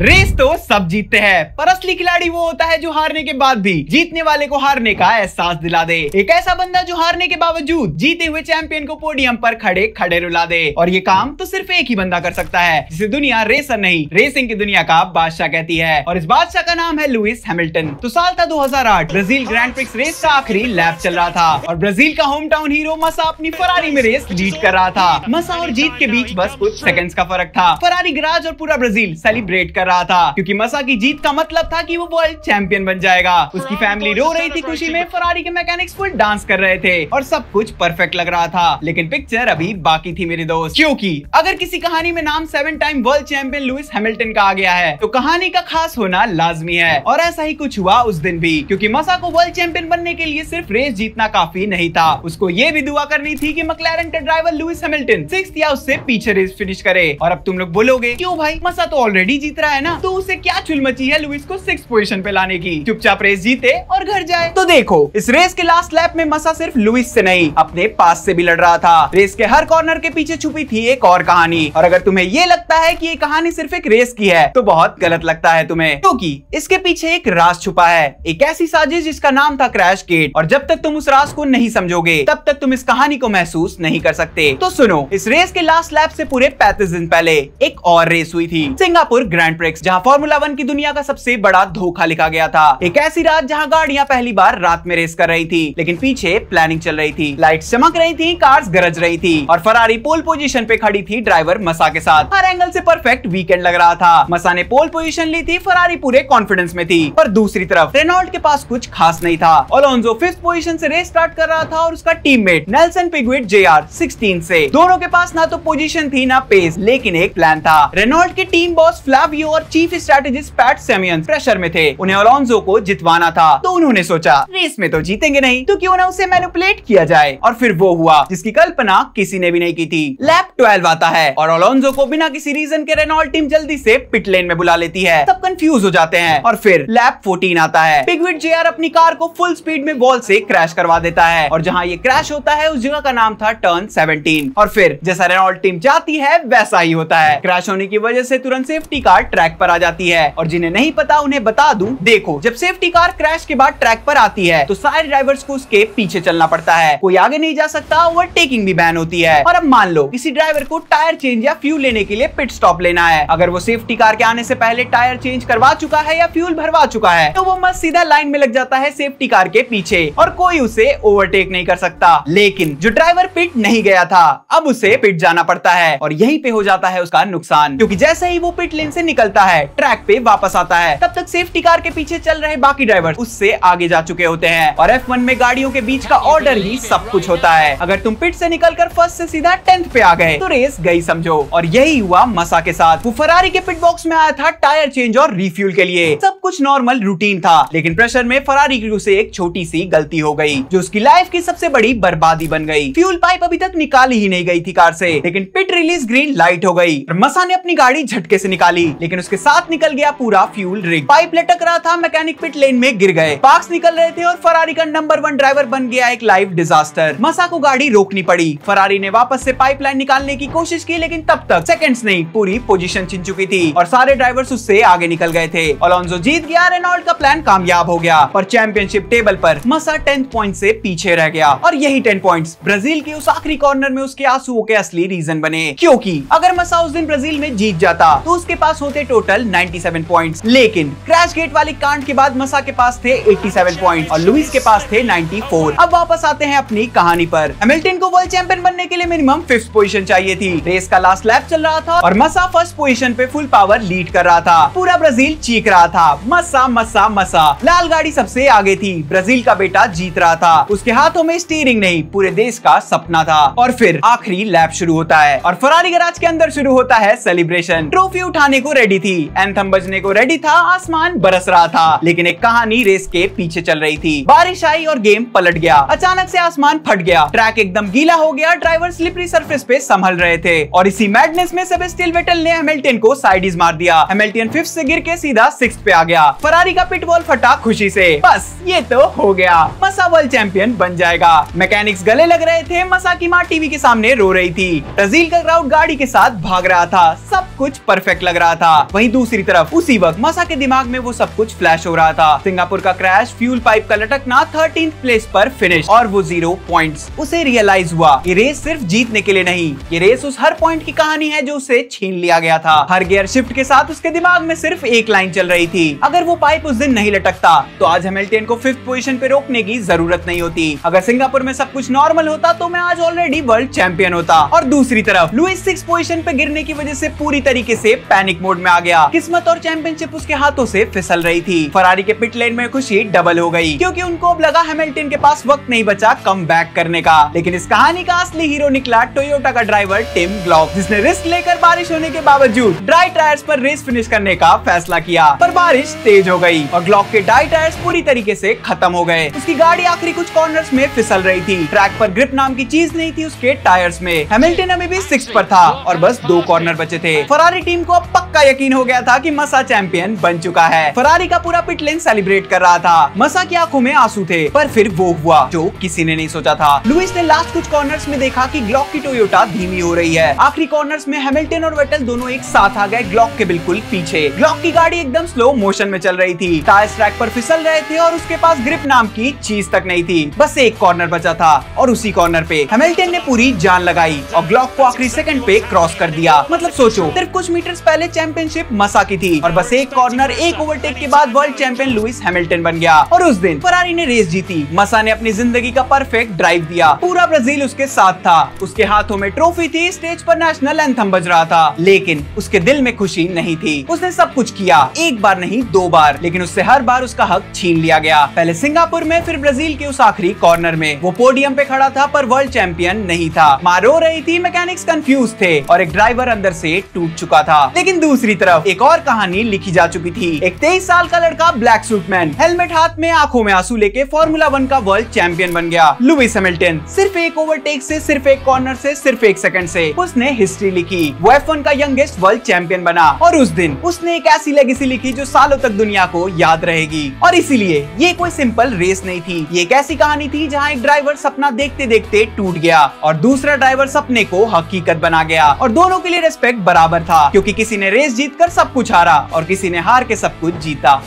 Race तो सब जीतते हैं, पर असली खिलाड़ी वो होता है जो हारने के बाद भी जीतने वाले को हारने का एहसास दिला दे। एक ऐसा बंदा जो हारने के बावजूद जीते हुए चैंपियन को पोडियम पर खड़े खड़े रुला दे। और ये काम तो सिर्फ एक ही बंदा कर सकता है, जिसे दुनिया रेसर नहीं रेसिंग की दुनिया का बादशाह कहती है। और इस बादशाह का नाम है लुइस हैमिल्टन। तो साल था 2008, ब्राजील ग्रैंड प्रिक्स रेस का आखिरी लैप चल रहा था और ब्राजील का होम टाउन हीरो मसा अपनी फरारी में रेस लीड कर रहा था। मसा और जीत के बीच बस कुछ सेकंड्स का फर्क था। फरारी गराज और पूरा ब्राजील सेलिब्रेट कर रहा था, क्योंकि मसा की जीत का मतलब था कि वो वर्ल्ड चैंपियन बन जाएगा। उसकी फैमिली रो रही थी खुशी में, फरारी के मैकेनिक्स फुल डांस कर रहे थे और सब कुछ परफेक्ट लग रहा था। लेकिन पिक्चर अभी बाकी थी मेरे दोस्त, क्योंकि अगर किसी कहानी में नाम 7 time world champion Lewis Hamilton का आ गया है तो कहानी का खास होना लाजमी है। और ऐसा ही कुछ हुआ उस दिन भी, क्योंकि मसा को वर्ल्ड चैंपियन बनने के लिए सिर्फ रेस जीतना काफी नहीं था, उसको ये भी दुआ करनी थी कि मैक्लेरन के ड्राइवर लुइस हैमिल्टन 6th या उससे पीछे रेस फिनिश करे। और अब तुम लोग बोलोगे, क्यों भाई, मसा तो ऑलरेडी जीत रहा है ना, तो उसे क्या चुल मची है लुइस को 6th पोजीशन पे लाने की। चुपचाप रेस जीते और घर जाए। तो देखो, इस रेस के लास्ट लैप में मसा सिर्फ लुइस से नहीं अपने पास से भी लड़ रहा था। रेस के हर कॉर्नर के पीछे छुपी थी एक और कहानी। और अगर तुम्हें ये लगता है कि ये कहानी सिर्फ एक रेस की है तो बहुत गलत लगता है तुम्हें, क्योंकि इसके पीछे एक राज छुपा है, एक ऐसी साजिश जिसका नाम था क्रैश गेट। और जब तक तुम उस राज को नहीं समझोगे तब तक तुम इस कहानी को महसूस नहीं कर सकते। तो सुनो, इस रेस के लास्ट लैप से पूरे 35 दिन पहले एक और रेस हुई थी, सिंगापुर ग्रैंड प्रिक्स, जहां फार्मूला 1 की दुनिया का सबसे बड़ा धोखा लिखा गया था। एक ऐसी रात जहां गाड़ियां पहली बार रात में रेस कर रही थी, लेकिन पीछे प्लानिंग चल रही थी, लाइट्स चमक रही थी, कार्स गरज रही थी और फरारी पोल पोजीशन पे खड़ी थी ड्राइवर मसा के साथ। हर एंगल से परफेक्ट वीकेंड लग रहा था। मसा ने पोल पोजीशन ली थी, फरारी पूरे कॉन्फिडेंस में थी। पर दूसरी तरफ रेनॉल्ट के पास कुछ खास नहीं था। अलोंसो 5th पोजीशन से रेस स्टार्ट कर रहा था और उसका टीममेट नेल्सन पिगुएट JR 16 से। दोनों के पास ना तो पोजीशन थी ना पेस, लेकिन एक प्लान था। रेनॉल्ट के टीम बॉस फ्लावियो और चीफ स्ट्रेटेजिस्ट पैट सेमियंस प्रेशर में थे, उन्हें अलोंसो को जितवाना था। तो उन्होंने सोचा, रेस में तो जीतेंगे नहीं तो क्यों ना उसे मैनिपुलेट किया जाए। और फिर वो हुआ जिसकी कल्पना किसी ने भी नहीं की थी। लैप 12 आता है और अलोंसो को बिना किसी रीजन के रेनॉल्ट टीम जल्दी से पिट लेन में बुला लेती है। सब कंफ्यूज हो जाते हैं। और फिर लैप 14 आता है। पिगुएट JR अपनी कार को फुल स्पीड में वॉल से क्रैश करवा देता है और जहां ये क्रैश होता है उस जगह का नाम था टर्न 17। और फिर जैसा रेनॉल्ट टीम चाहती है वैसा ही होता है। क्रैश होने की वजह से तुरंत सेफ्टी कार ट्रैक पर आ जाती है। और जिन्हें नहीं पता उन्हें बता दूं, देखो, जब सेफ्टी कार क्रैश के बाद ट्रैक पर आती है तो सारे ड्राइवर्स को उसके पीछे चलना पड़ता है, कोई आगे नहीं जा सकता, ओवरटेकिंग भी बैन होती है। और अब मान लो किसी ड्राइवर को टायर चेंज या फ्यूल लेने के लिए पिट स्टॉप लेना है, अगर वो सेफ्टी कार के आने से पहले टायर चेंज करवा चुका है या फ्यूल भरवा चुका है तो वो मस्त सीधा लाइन में लग जाता है सेफ्टी कार के पीछे और कोई उसे ओवरटेक नहीं कर सकता। लेकिन जो ड्राइवर पिट नहीं गया था अब उसे पिट जाना पड़ता है और यहीं पे हो जाता है उसका नुकसान, क्योंकि जैसे ही वो पिट लेन से निकलता है ट्रैक पे वापस आता है तब तक सेफ्टी कार के पीछे चल रहे बाकी ड्राइवर उससे आगे जा चुके होते हैं। और F1 में गाड़ियों के बीच का ऑर्डर ही सब कुछ होता है। अगर तुम पिट से निकलकर फर्स्ट से सीधा 10th पे आ गए तो रेस गई समझो। और यही हुआ मसा के साथ। वो फरारी के पिट बॉक्स में आया था टायर चेंज और रिफ्यूल के लिए। सब कुछ नॉर्मल रूटीन था, लेकिन प्रेशर में फरारी की से एक छोटी सी गलती हो गई जो उसकी लाइफ की सबसे बड़ी बर्बादी बन गई। फ्यूल पाइप अभी तक निकाली ही नहीं गई थी कार से, लेकिन पिट रिलीज ग्रीन लाइट हो गई और मसा ने अपनी गाड़ी झटके से निकाली, लेकिन उसके साथ निकल गया पूरा फ्यूल रिग। पाइप लटक रहा था, मैकेनिक पिट लेन में गिर गए, स्पार्क्स निकल रहे थे और फरारी का नंबर 1 ड्राइवर बन गया एक लाइव डिजास्टर। मसा को गाड़ी रोकनी पड़ी। फरारी ने वापस से पाइपलाइन निकालने की कोशिश की, लेकिन तब तक सेकंड्स नहीं पूरी पोजीशन छिन चुकी थी और सारे ड्राइवर्स उससे आगे निकल गए थे। अलोंसो जीत गया, रेनॉल्ट का प्लान कामयाब हो गया, पर चैंपियनशिप टेबल पर मसा 10th पॉइंट से पीछे रह गया। और यही 10 पॉइंट्स ब्राजील के उस आखिरी कॉर्नर में उसके आंसुओं के असली रीजन बने, क्योंकि अगर मसा उस दिन ब्राजील में जीत जाता तो उसके पास होते टोटल 97 पॉइंट्स। लेकिन क्रैश गेट वाली कांड के बाद मसा के पास थे 87 पॉइंट्स और लुइस के पास थे 94। अब वापस आते हैं अपनी कहानी पर। हैमिल्टन को वर्ल्ड चैंपियन बनने के लिए मिनिमम 5th पोजीशन चाहिए थी। रेस का लास्ट लैप चल रहा था और मसा 1st पोजीशन पे फुल पावर लीड कर रहा था। पूरा ब्राजील चीख रहा था, मसा मसा मसा। लाल गाड़ी सबसे आगे थी, ब्राजील का बेटा जीत रहा था, उसके हाथों में स्टीयरिंग नहीं पूरे देश का सपना था। और फिर आखिरी लैप शुरू होता है और फरारी गैराज के अंदर शुरू होता है सेलिब्रेशन। ट्रॉफी उठाने को रेडी थी, एंथम बजने को रेडी था, आसमान बरस रहा था, लेकिन एक कहानी रेस के पीछे चल रही थी। बारिश आई और गेम पलट गया। अचानक से आसमान फट गया, ट्रैक एकदम गीला हो गया, ड्राइवर स्लिपरी सरफेस पे संभल रहे थे और इसी मैडनेस में सेबेस्टियन वेटेल ने हैमिल्टन को साइडीज मार दिया। हैमिल्टन 5th से गिर के सीधा 6th पे आ गया। फरारी का पिट वॉल फटा खुशी से, बस ये तो हो गया, मसा वर्ल्ड चैंपियन बन जाएगा। मैकेनिक्स गले लग रहे थे, मसा की मां टीवी के सामने रो रही थी, ब्राजील का क्राउड गाड़ी के साथ भाग रहा था, सब कुछ परफेक्ट लग रहा था। वहीं दूसरी तरफ उसी वक्त मसा के दिमाग में वो सब कुछ फ्लैश हो रहा था। सिंगापुर का क्रैश, फ्यूल पाइप का लटकना, 13th प्लेस पर फिनिश और वो 0 पॉइंट्स। उसे रियलाइज हुआ ये रेस सिर्फ जीतने के लिए नहीं, ये रेस उस हर पॉइंट की कहानी है जो उसे छीन लिया गया था। हर गियर शिफ्ट के साथ उसके दिमाग में सिर्फ एक लाइन चल रही थी, अगर वो पाइप उस दिन नहीं लटकता तो आज हैमिल्टन को 5th पोजीशन पे रोकने की जरूरत नहीं होती। अगर सिंगापुर में सब कुछ नॉर्मल होता तो मैं आज ऑलरेडी वर्ल्ड चैंपियन होता। और दूसरी तरफ लुइस 6th पोजीशन पे गिरने की वजह से पूरी तरीके से पैनिक मोड में आ गया। किस्मत और चैंपियनशिप उसके हाथों से फिसल रही थी। फरारी के पिट लेन में खुशी डबल हो गई, क्योंकि उनको अब लगा हैमिल्टन के पास वक्त नहीं बचा कम बैक करने का। लेकिन इस कहानी का असली हीरो निकला टोयोटा का ड्राइवर टिम ग्लॉक, जिसने रिस्क लेकर बारिश होने के बावजूद ड्राई टायर्स पर रेस फिनिश करने का फैसला किया। पर बारिश तेज हो गई और ग्लॉक के ड्राई टायर्स पूरी तरीके से खत्म हो गए। उसकी गाड़ी आखिरी कुछ कॉर्नर्स में फिसल रही थी। ट्रैक पर ग्रिप नाम की चीज नहीं थी उसके टायर्स में। हैमिल्टन अभी भी 6th पर था और बस 2 कॉर्नर बचे थे। फरारी टीम को अब पक्का यकीन हो गया था कि मसा चैंपियन बन चुका है। फरारी का पूरा पिट लेन सेलिब्रेट कर रहा था। मसा की आंखों में आंसू थे, पर फिर वो हुआ जो किसी ने नहीं सोचा था। लुइस ने लास्ट कुछ कॉर्नर्स में देखा कि ग्लॉक की टोयोटा धीमी हो रही है। आखिरी कॉर्नर्स में हैमिल्टन और वेटल दोनों एक साथ आ गए ग्लॉक के बिल्कुल पीछे। ग्लॉक की गाड़ी एकदम स्लो मोशन में चल रही थी, टायर्स ट्रैक पर फिसल रहे थे और उसके पास ग्रिप नाम की चीज तक नहीं थी। बस एक कॉर्नर बचा था और उसी कॉर्नर पे हैमिल्टन ने पूरी जान लगाई और ग्लॉक को आखिरी सेकंड पे क्रॉस कर दिया। मतलब सोचो, सिर्फ कुछ मीटर्स पहले चैंपियनशिप मसा की थी और बस एक कॉर्नर, एक ओवरटेक के बाद वर्ल्ड चैंपियन लुइस हैमिल्टन बन गया। और उस दिन फरारी ने रेस जीती। मसा ने अपनी जिंदगी का परफेक्ट ड्राइव दिया। पूरा ब्राजील उसके साथ था। उसके हाथों में ट्रॉफी थी, स्टेज पर नेशनल एंथम बज रहा था, लेकिन उसके दिल में खुशी नहीं थी। उसने सब कुछ किया, एक बार नहीं 2 बार, लेकिन उससे हर बार उसका हक छीन लिया गया। पहले सिंगापुर में, फिर ब्राजील के उस आखिरी कॉर्नर में। वो पोडियम पे खड़ा था पर वर्ल्ड चैंपियन नहीं था। मां रो रही थी, मैकेनिक्स कंफ्यूज थे और एक ड्राइवर अंदर से टूट चुका था। लेकिन दूसरी तरफ एक और कहानी लिखी जा चुकी थी। एक 23 साल का लड़का, ब्लैक सूटमैन, हेलमेट हाथ में, आंखों में आंसू लेके फॉर्मूला 1 का वर्ल्ड चैंपियन बन गया। लुइस हैमिल्टन सिर्फ एक ओवरटेक से, सिर्फ एक कॉर्नर से, सिर्फ 1 सेकंड से उसने हिस्ट्री लिखी। वो F1 का यंगेस्ट वर्ल्ड चैंपियन बना और उस दिन उसने एक ऐसी लेगेसी लिखी जो सालों तक दुनिया को याद रहेगी। और इसीलिए ये कोई सिंपल रेस नहीं थी, ये एक ऐसी कहानी थी जहाँ एक ड्राइवर सपना देखते देखते टूट गया और दूसरा ड्राइवर सपने को हकीकत बना गया। और दोनों के लिए रिस्पेक्ट बराबर था, क्योंकि किसी ने रेस जीतकर सब कुछ हारा और किसी ने हार के सब कुछ जीता।